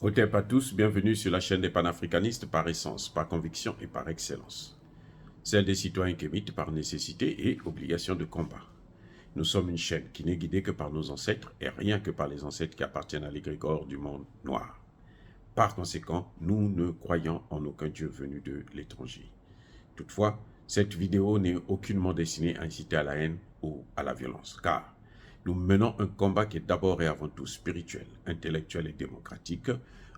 Hotep à tous, bienvenue sur la chaîne des panafricanistes par essence, par conviction et par excellence. Celle des citoyens kémites par nécessité et obligation de combat. Nous sommes une chaîne qui n'est guidée que par nos ancêtres et rien que par les ancêtres qui appartiennent à l'égrégore du monde noir. Par conséquent, nous ne croyons en aucun dieu venu de l'étranger. Toutefois, cette vidéo n'est aucunement destinée à inciter à la haine ou à la violence, car nous menons un combat qui est d'abord et avant tout spirituel, intellectuel et démocratique.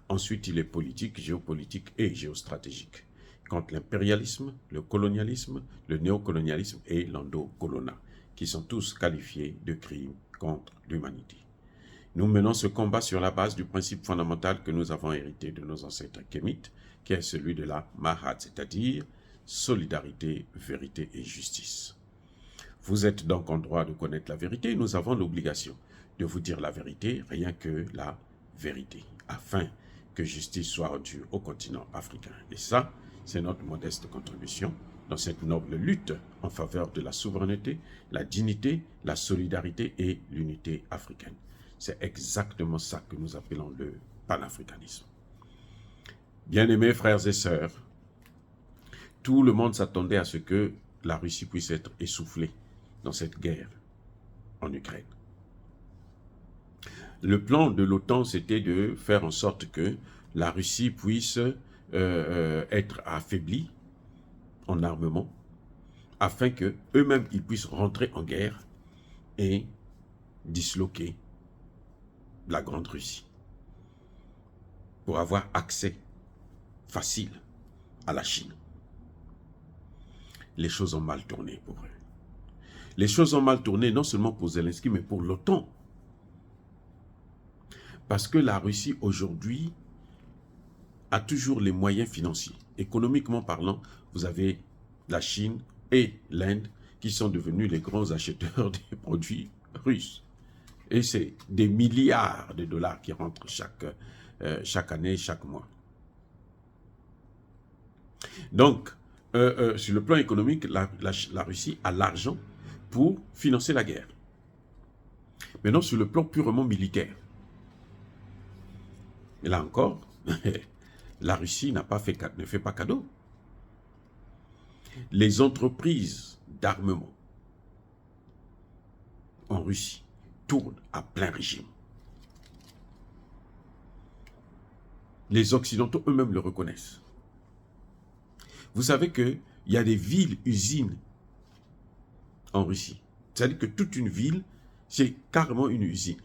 Ensuite, il est politique, géopolitique et géostratégique, contre l'impérialisme, le colonialisme, le néocolonialisme et l'endocolonat, qui sont tous qualifiés de crimes contre l'humanité. Nous menons ce combat sur la base du principe fondamental que nous avons hérité de nos ancêtres kémites, qui est celui de la Mahat, c'est-à-dire solidarité, vérité et justice. Vous êtes donc en droit de connaître la vérité et nous avons l'obligation de vous dire la vérité, rien que la vérité, afin que justice soit rendue au continent africain. Et ça, c'est notre modeste contribution dans cette noble lutte en faveur de la souveraineté, la dignité, la solidarité et l'unité africaine. C'est exactement ça que nous appelons le panafricanisme. Bien-aimés frères et sœurs, tout le monde s'attendait à ce que la Russie puisse être essoufflée dans cette guerre en Ukraine. Le plan de l'OTAN, c'était de faire en sorte que la Russie puisse être affaiblie en armement, afin qu'eux-mêmes ils puissent rentrer en guerre et disloquer la Grande Russie, pour avoir accès facile à la Chine. Les choses ont mal tourné pour eux. Les choses ont mal tourné non seulement pour Zelensky, mais pour l'OTAN. Parce que la Russie, aujourd'hui, a toujours les moyens financiers. Économiquement parlant, vous avez la Chine et l'Inde qui sont devenus les grands acheteurs des produits russes. Et c'est des milliards de dollars qui rentrent chaque année, chaque mois. Donc, sur le plan économique, la Russie a l'argent pour financer la guerre. Maintenant, sur le plan purement militaire, et là encore, la Russie ne fait pas cadeau. Les entreprises d'armement en Russie tournent à plein régime. Les Occidentaux eux-mêmes le reconnaissent. Vous savez qu'il y a des villes-usines en Russie. C'est-à-dire que toute une ville, c'est carrément une usine.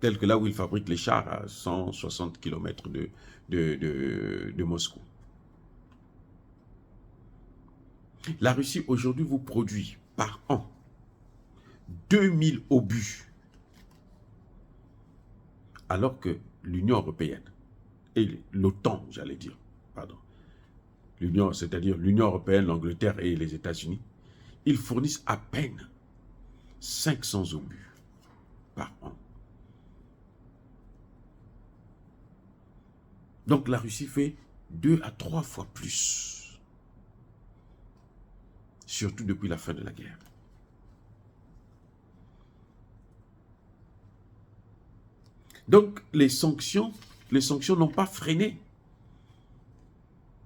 Tel que là où ils fabriquent les chars à 160 km de Moscou. La Russie aujourd'hui vous produit par an 2000 obus. Alors que l'Union européenne et l'OTAN, j'allais dire, pardon, c'est-à-dire l'Union européenne, l'Angleterre et les États-Unis, ils fournissent à peine 500 obus par an. Donc la Russie fait 2 à 3 fois plus. Surtout depuis la fin de la guerre. Donc les sanctions n'ont pas freiné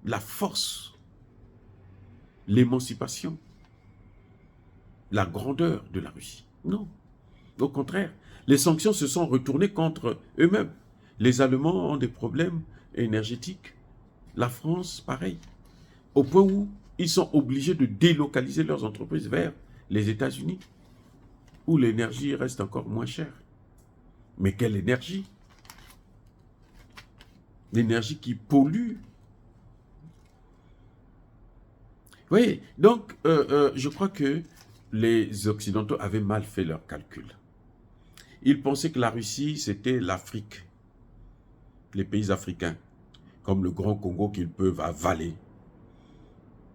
la force, l'émancipation, la grandeur de la Russie. Non. Au contraire, les sanctions se sont retournées contre eux-mêmes. Les Allemands ont des problèmes énergétiques. La France, pareil. Au point où ils sont obligés de délocaliser leurs entreprises vers les États-Unis, où l'énergie reste encore moins chère. Mais quelle énergie? L'énergie qui pollue. Oui, donc je crois que les Occidentaux avaient mal fait leurs calculs. Ils pensaient que la Russie, c'était l'Afrique, les pays africains, comme le Grand Congo qu'ils peuvent avaler,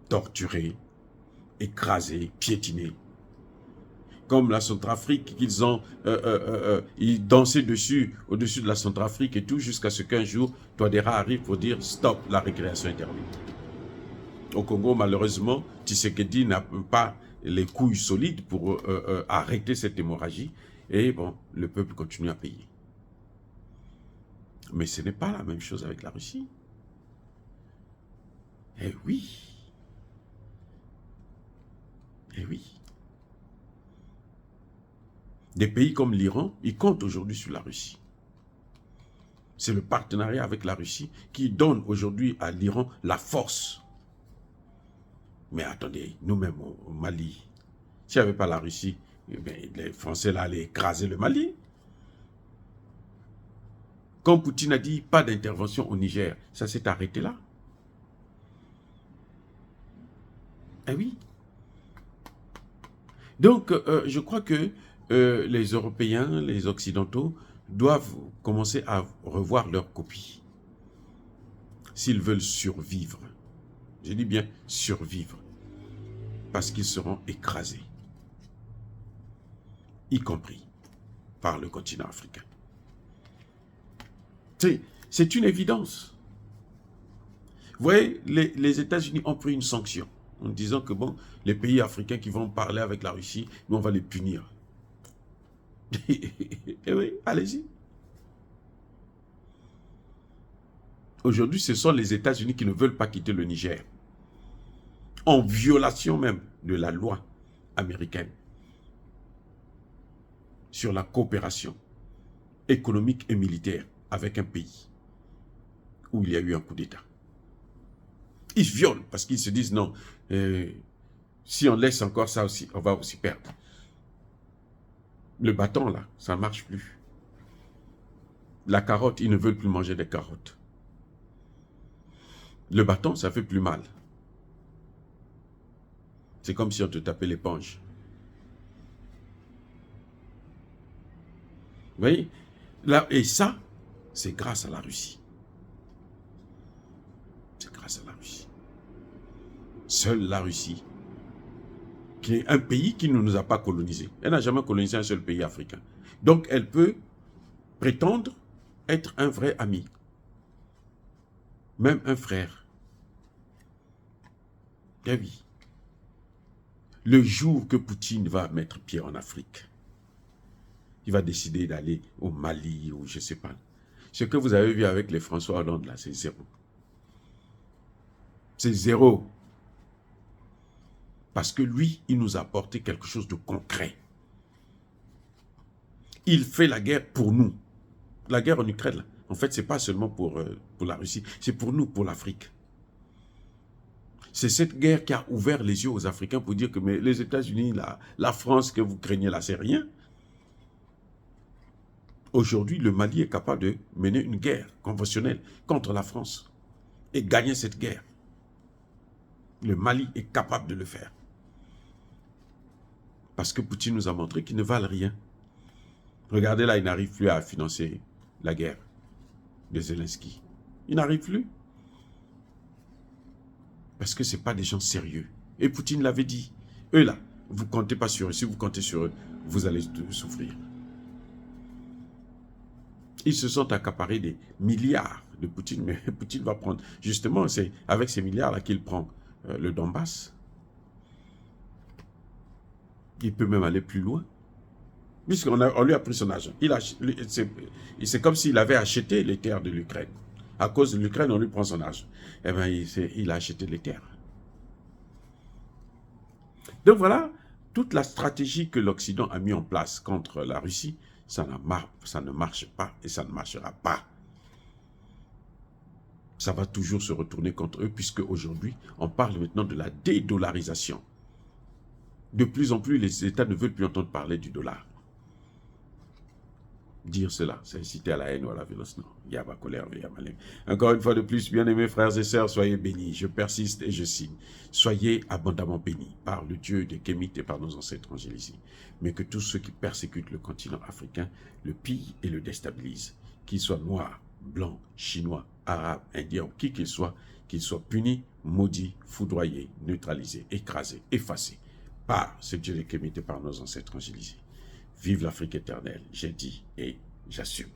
torturer, écraser, piétiner. Comme la Centrafrique, ils dansaient au-dessus de la Centrafrique et tout, jusqu'à ce qu'un jour, Touadéra arrive pour dire stop, la récréation est terminée. Au Congo, malheureusement, Tshisekedi n'a pas les couilles solides pour arrêter cette hémorragie. Et bon, le peuple continue à payer. Mais ce n'est pas la même chose avec la Russie. Eh oui. Eh oui. Des pays comme l'Iran, ils comptent aujourd'hui sur la Russie. C'est le partenariat avec la Russie qui donne aujourd'hui à l'Iran la force. Mais attendez, nous-mêmes au Mali, s'il n'y avait pas la Russie, eh bien, les Français là, allaient écraser le Mali. Comme Poutine a dit, pas d'intervention au Niger, ça s'est arrêté là. Eh oui. Donc, je crois que les Européens, les Occidentaux, doivent commencer à revoir leur copie. S'ils veulent survivre. Je dis bien survivre. Parce qu'ils seront écrasés. Y compris par le continent africain. C'est une évidence. Vous voyez, les États-Unis ont pris une sanction en disant que bon, les pays africains qui vont parler avec la Russie, nous on va les punir. Et oui, allez-y. Aujourd'hui, ce sont les États-Unis qui ne veulent pas quitter le Niger. En violation même de la loi américaine sur la coopération économique et militaire avec un pays où il y a eu un coup d'État. Ils violent parce qu'ils se disent non, si on laisse encore ça aussi, on va aussi perdre. Le bâton là, ça ne marche plus. La carotte, ils ne veulent plus manger des carottes. Le bâton, ça fait plus mal. C'est comme si on te tapait l'éponge. Vous voyez? Là, et ça, c'est grâce à la Russie. C'est grâce à la Russie. Seule la Russie, qui est un pays qui ne nous a pas colonisés. Elle n'a jamais colonisé un seul pays africain. Donc, elle peut prétendre être un vrai ami. Même un frère. Eh oui. Le jour que Poutine va mettre pied en Afrique, il va décider d'aller au Mali ou je ne sais pas. Ce que vous avez vu avec les François Hollande là, c'est zéro. C'est zéro. Parce que lui, il nous a apporté quelque chose de concret. Il fait la guerre pour nous. La guerre en Ukraine, là, en fait, ce n'est pas seulement pour la Russie, c'est pour nous, pour l'Afrique. C'est cette guerre qui a ouvert les yeux aux Africains pour dire que mais les États-Unis, la France que vous craignez là, c'est rien. Aujourd'hui, le Mali est capable de mener une guerre conventionnelle contre la France et gagner cette guerre. Le Mali est capable de le faire. Parce que Poutine nous a montré qu'ils ne valent rien. Regardez là, il n'arrive plus à financer la guerre de Zelensky. Il n'arrive plus. Parce que ce n'est pas des gens sérieux. Et Poutine l'avait dit. Eux là, vous ne comptez pas sur eux. Si vous comptez sur eux, vous allez souffrir. Ils se sont accaparés des milliards de Poutine. Mais Poutine va prendre... Justement, c'est avec ces milliards-là qu'il prend le Donbass. Il peut même aller plus loin. Puisqu'on lui a pris son argent. C'est comme s'il avait acheté les terres de l'Ukraine. À cause de l'Ukraine, on lui prend son argent. Eh bien, il a acheté les terres. Donc voilà, toute la stratégie que l'Occident a mis en place contre la Russie, ça ne marche pas et ça ne marchera pas. Ça va toujours se retourner contre eux, puisque aujourd'hui, on parle maintenant de la dédollarisation. De plus en plus, les États ne veulent plus entendre parler du dollar. Dire cela, c'est inciter à la haine ou à la violence. Non, il y a pas colère, il y a malin. Encore une fois de plus, bien-aimés frères et sœurs, soyez bénis. Je persiste et je signe. Soyez abondamment bénis par le Dieu des Kémites et par nos ancêtres angélisés. Mais que tous ceux qui persécutent le continent africain le pillent et le déstabilisent. Qu'ils soient noirs, blancs, chinois, arabes, indiens ou qui qu'ils soient punis, maudits, foudroyés, neutralisés, écrasés, effacés par ce Dieu des Kémites et par nos ancêtres angélisés. Vive l'Afrique éternelle, j'ai dit et j'assume.